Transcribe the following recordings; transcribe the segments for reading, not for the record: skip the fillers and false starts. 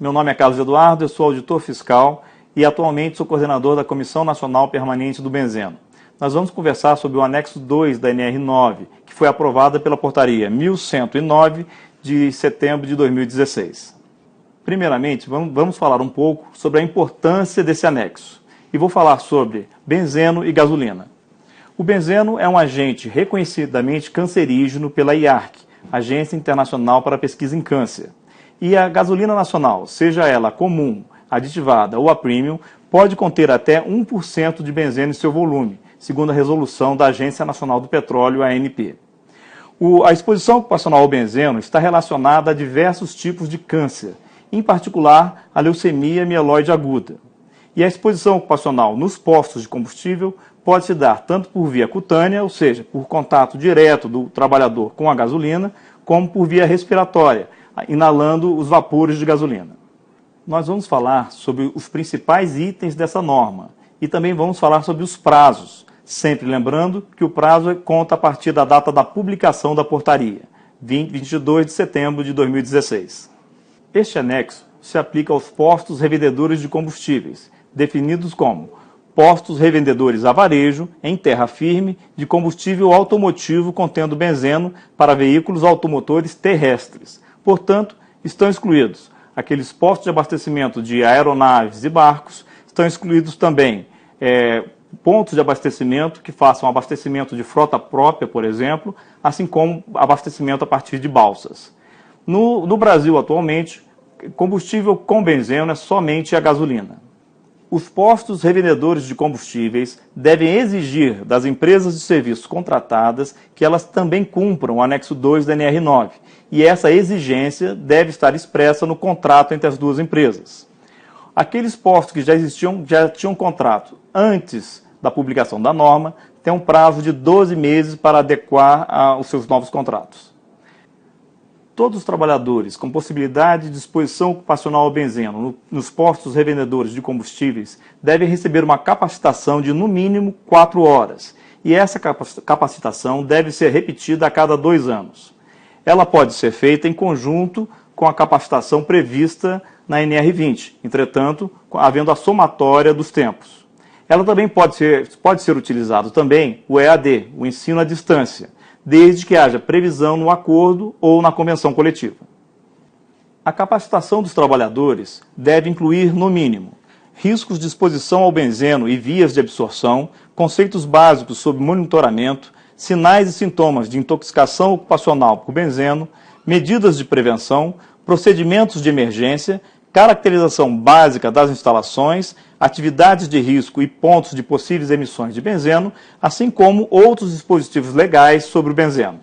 Meu nome é Carlos Eduardo, eu sou auditor fiscal e atualmente sou coordenador da Comissão Nacional Permanente do Benzeno. Nós vamos conversar sobre o anexo 2 da NR9, que foi aprovada pela portaria 1109 de setembro de 2016. Primeiramente, vamos falar um pouco sobre a importância desse anexo. E vou falar sobre benzeno e gasolina. O benzeno é um agente reconhecidamente cancerígeno pela IARC, Agência Internacional para a Pesquisa em Câncer. E a gasolina nacional, seja ela comum, aditivada ou a premium, pode conter até 1% de benzeno em seu volume, segundo a resolução da Agência Nacional do Petróleo, ANP. A exposição ocupacional ao benzeno está relacionada a diversos tipos de câncer, em particular a leucemia mieloide aguda. E a exposição ocupacional nos postos de combustível pode se dar tanto por via cutânea, ou seja, por contato direto do trabalhador com a gasolina, como por via respiratória, inalando os vapores de gasolina. Nós vamos falar sobre os principais itens dessa norma e também vamos falar sobre os prazos, sempre lembrando que o prazo conta a partir da data da publicação da portaria, 22 de setembro de 2016. Este anexo se aplica aos postos revendedores de combustíveis, definidos como postos revendedores a varejo, em terra firme, de combustível automotivo contendo benzeno para veículos automotores terrestres. Portanto, estão excluídos aqueles postos de abastecimento de aeronaves e barcos, estão excluídos também pontos de abastecimento que façam abastecimento de frota própria, por exemplo, assim como abastecimento a partir de balsas. No Brasil, atualmente, combustível com benzeno é somente a gasolina. Os postos revendedores de combustíveis devem exigir das empresas de serviços contratadas que elas também cumpram o anexo 2 da NR9, e essa exigência deve estar expressa no contrato entre as duas empresas. Aqueles postos que já tinham contrato antes da publicação da norma têm um prazo de 12 meses para adequar aos seus novos contratos. Todos os trabalhadores com possibilidade de exposição ocupacional ao benzeno nos postos revendedores de combustíveis devem receber uma capacitação de no mínimo 4 horas, e essa capacitação deve ser repetida a cada 2 anos. Ela pode ser feita em conjunto com a capacitação prevista na NR20, entretanto, havendo a somatória dos tempos. Ela também pode ser utilizado também o EAD, o ensino à distância, desde que haja previsão no acordo ou na convenção coletiva. A capacitação dos trabalhadores deve incluir, no mínimo, riscos de exposição ao benzeno e vias de absorção, conceitos básicos sobre monitoramento, sinais e sintomas de intoxicação ocupacional por benzeno, medidas de prevenção, procedimentos de emergência, caracterização básica das instalações, atividades de risco e pontos de possíveis emissões de benzeno, assim como outros dispositivos legais sobre o benzeno.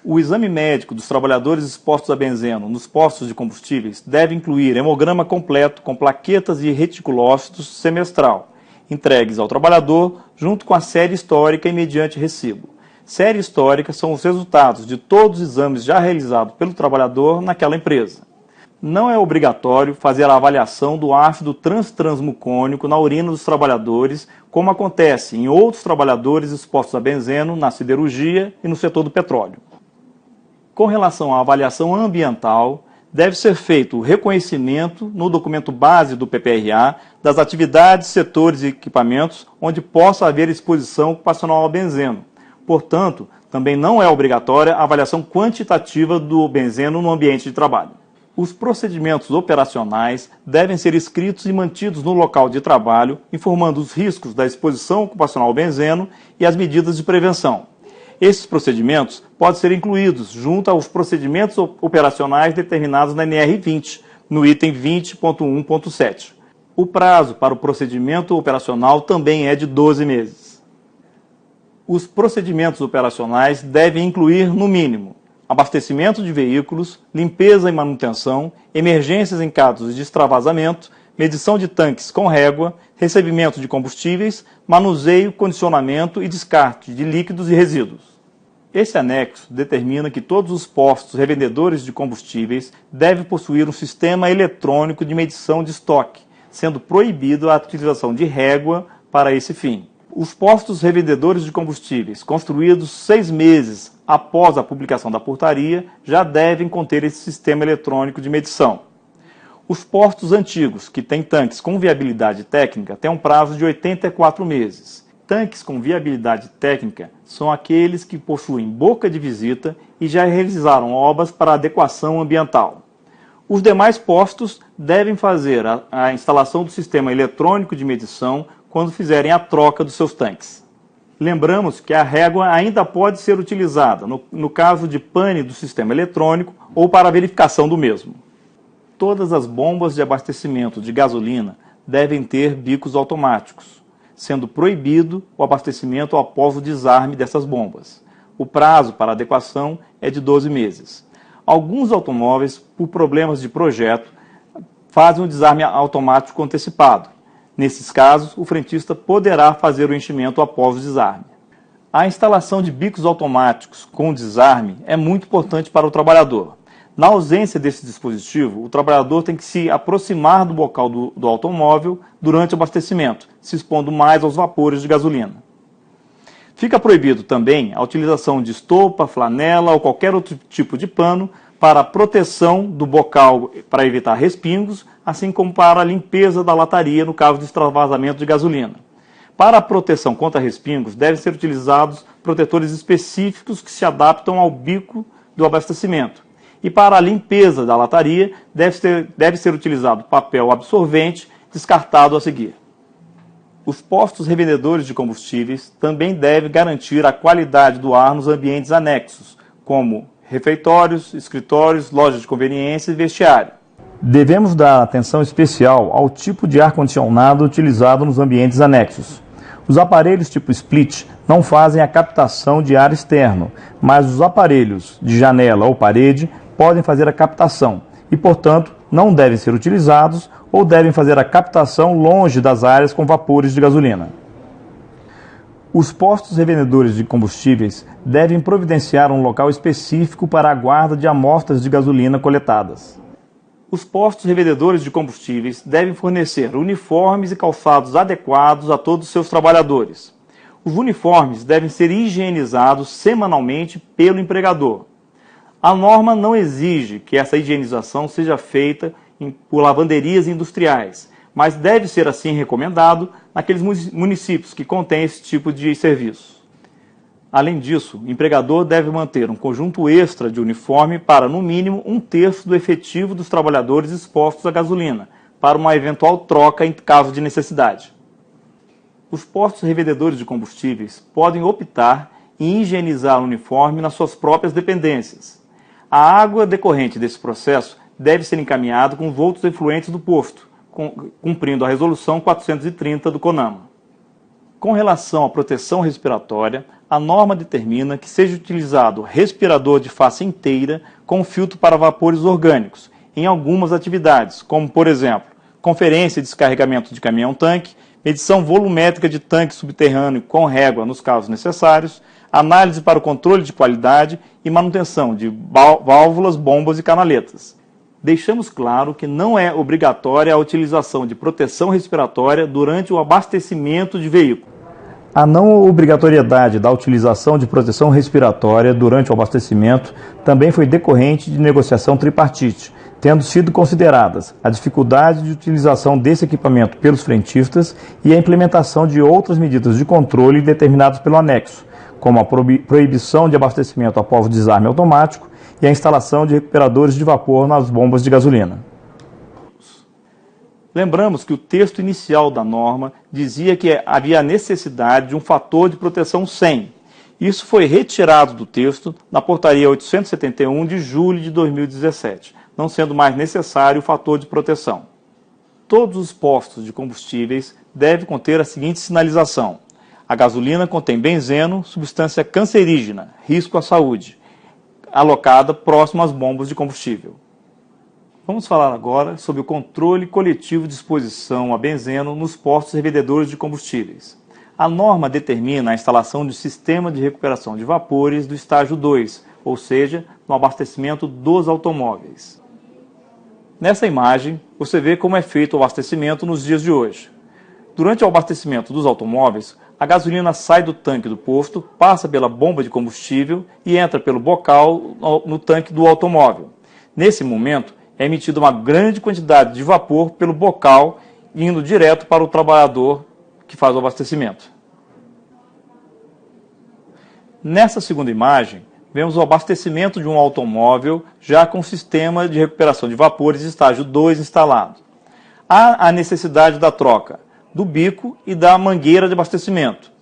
O exame médico dos trabalhadores expostos a benzeno nos postos de combustíveis deve incluir hemograma completo com plaquetas e reticulócitos semestral, entregues ao trabalhador junto com a série histórica e mediante recibo. Série histórica são os resultados de todos os exames já realizados pelo trabalhador naquela empresa. Não é obrigatório fazer a avaliação do ácido transtransmucônico na urina dos trabalhadores, como acontece em outros trabalhadores expostos a benzeno na siderurgia e no setor do petróleo. Com relação à avaliação ambiental, deve ser feito o reconhecimento no documento base do PPRA das atividades, setores e equipamentos onde possa haver exposição ocupacional ao benzeno. Portanto, também não é obrigatória a avaliação quantitativa do benzeno no ambiente de trabalho. Os procedimentos operacionais devem ser escritos e mantidos no local de trabalho, informando os riscos da exposição ocupacional ao benzeno e as medidas de prevenção. Esses procedimentos podem ser incluídos junto aos procedimentos operacionais determinados na NR20, no item 20.1.7. O prazo para o procedimento operacional também é de 12 meses. Os procedimentos operacionais devem incluir, no mínimo, abastecimento de veículos, limpeza e manutenção, emergências em casos de extravasamento, medição de tanques com régua, recebimento de combustíveis, manuseio, condicionamento e descarte de líquidos e resíduos. Esse anexo determina que todos os postos revendedores de combustíveis devem possuir um sistema eletrônico de medição de estoque, sendo proibido a utilização de régua para esse fim. Os postos revendedores de combustíveis construídos 6 meses após a publicação da portaria já devem conter esse sistema eletrônico de medição. Os postos antigos, que têm tanques com viabilidade técnica, têm um prazo de 84 meses. Tanques com viabilidade técnica são aqueles que possuem boca de visita e já realizaram obras para adequação ambiental. Os demais postos devem fazer a instalação do sistema eletrônico de medição quando fizerem a troca dos seus tanques. Lembramos que a régua ainda pode ser utilizada no caso de pane do sistema eletrônico ou para a verificação do mesmo. Todas as bombas de abastecimento de gasolina devem ter bicos automáticos, sendo proibido o abastecimento após o desarme dessas bombas. O prazo para adequação é de 12 meses. Alguns automóveis, por problemas de projeto, fazem o desarme automático antecipado. Nesses casos, o frentista poderá fazer o enchimento após o desarme. A instalação de bicos automáticos com desarme é muito importante para o trabalhador. Na ausência desse dispositivo, o trabalhador tem que se aproximar do bocal do automóvel durante o abastecimento, se expondo mais aos vapores de gasolina. Fica proibido também a utilização de estopa, flanela ou qualquer outro tipo de pano para a proteção do bocal para evitar respingos, assim como para a limpeza da lataria no caso de extravasamento de gasolina. Para a proteção contra respingos, devem ser utilizados protetores específicos que se adaptam ao bico do abastecimento. E para a limpeza da lataria, deve ser utilizado papel absorvente, descartado a seguir. Os postos revendedores de combustíveis também devem garantir a qualidade do ar nos ambientes anexos, como refeitórios, escritórios, lojas de conveniência e vestiário. Devemos dar atenção especial ao tipo de ar-condicionado utilizado nos ambientes anexos. Os aparelhos tipo split não fazem a captação de ar externo, mas os aparelhos de janela ou parede podem fazer a captação e, portanto, não devem ser utilizados ou devem fazer a captação longe das áreas com vapores de gasolina. Os postos revendedores de combustíveis devem providenciar um local específico para a guarda de amostras de gasolina coletadas. Os postos revendedores de combustíveis devem fornecer uniformes e calçados adequados a todos os seus trabalhadores. Os uniformes devem ser higienizados semanalmente pelo empregador. A norma não exige que essa higienização seja feita por lavanderias industriais, mas deve ser assim recomendado naqueles municípios que contêm esse tipo de serviço. Além disso, o empregador deve manter um conjunto extra de uniforme para, no mínimo, 1/3 do efetivo dos trabalhadores expostos à gasolina, para uma eventual troca em caso de necessidade. Os postos revendedores de combustíveis podem optar em higienizar o uniforme nas suas próprias dependências. A água decorrente desse processo deve ser encaminhada com os outros efluentes do posto, cumprindo a resolução 430 do CONAMA. Com relação à proteção respiratória, a norma determina que seja utilizado respirador de face inteira com filtro para vapores orgânicos, em algumas atividades, como, por exemplo, conferência e descarregamento de caminhão-tanque, medição volumétrica de tanque subterrâneo com régua nos casos necessários, análise para o controle de qualidade e manutenção de válvulas, bombas e canaletas. Deixamos claro que não é obrigatória a utilização de proteção respiratória durante o abastecimento de veículo. A não obrigatoriedade da utilização de proteção respiratória durante o abastecimento também foi decorrente de negociação tripartite, tendo sido consideradas a dificuldade de utilização desse equipamento pelos frentistas e a implementação de outras medidas de controle determinadas pelo anexo, como a proibição de abastecimento após o desarme automático e a instalação de recuperadores de vapor nas bombas de gasolina. Lembramos que o texto inicial da norma dizia que havia necessidade de um fator de proteção 100. Isso foi retirado do texto na portaria 871 de julho de 2017, não sendo mais necessário o fator de proteção. Todos os postos de combustíveis devem conter a seguinte sinalização: a gasolina contém benzeno, substância cancerígena, risco à saúde, alocada próximo às bombas de combustível. Vamos falar agora sobre o controle coletivo de exposição a benzeno nos postos revendedores de combustíveis. A norma determina a instalação de sistema de recuperação de vapores do estágio 2, ou seja, no abastecimento dos automóveis. Nessa imagem, você vê como é feito o abastecimento nos dias de hoje. Durante o abastecimento dos automóveis, a gasolina sai do tanque do posto, passa pela bomba de combustível e entra pelo bocal no tanque do automóvel. Nesse momento, é emitida uma grande quantidade de vapor pelo bocal, indo direto para o trabalhador que faz o abastecimento. Nessa segunda imagem, vemos o abastecimento de um automóvel já com sistema de recuperação de vapores estágio 2 instalado. Há a necessidade da troca do bico e da mangueira de abastecimento.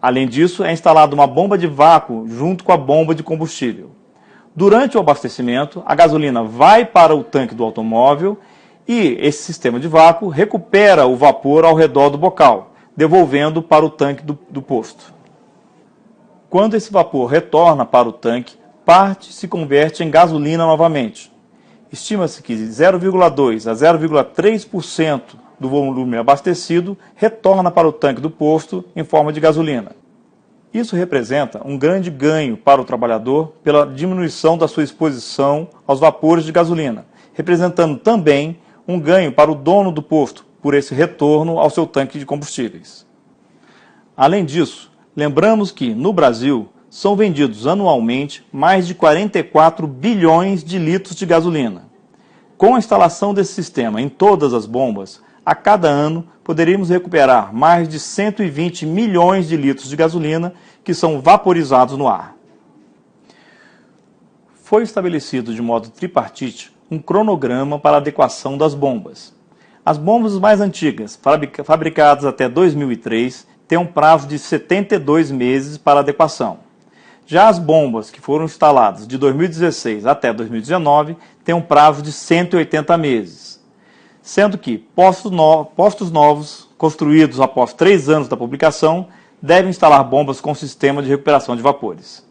Além disso, é instalada uma bomba de vácuo junto com a bomba de combustível. Durante o abastecimento, a gasolina vai para o tanque do automóvel e esse sistema de vácuo recupera o vapor ao redor do bocal, devolvendo para o tanque do posto. Quando esse vapor retorna para o tanque, parte se converte em gasolina novamente. Estima-se que 0,2 a 0,3% do volume abastecido retorna para o tanque do posto em forma de gasolina. Isso representa um grande ganho para o trabalhador pela diminuição da sua exposição aos vapores de gasolina, representando também um ganho para o dono do posto por esse retorno ao seu tanque de combustíveis. Além disso, lembramos que, no Brasil, são vendidos anualmente mais de 44 bilhões de litros de gasolina. Com a instalação desse sistema em todas as bombas, a cada ano poderíamos recuperar mais de 120 milhões de litros de gasolina que são vaporizados no ar. Foi estabelecido de modo tripartite um cronograma para a adequação das bombas. As bombas mais antigas, fabricadas até 2003, têm um prazo de 72 meses para adequação. Já as bombas que foram instaladas de 2016 até 2019 têm um prazo de 180 meses, sendo que postos novos, construídos após 3 anos da publicação, devem instalar bombas com sistema de recuperação de vapores.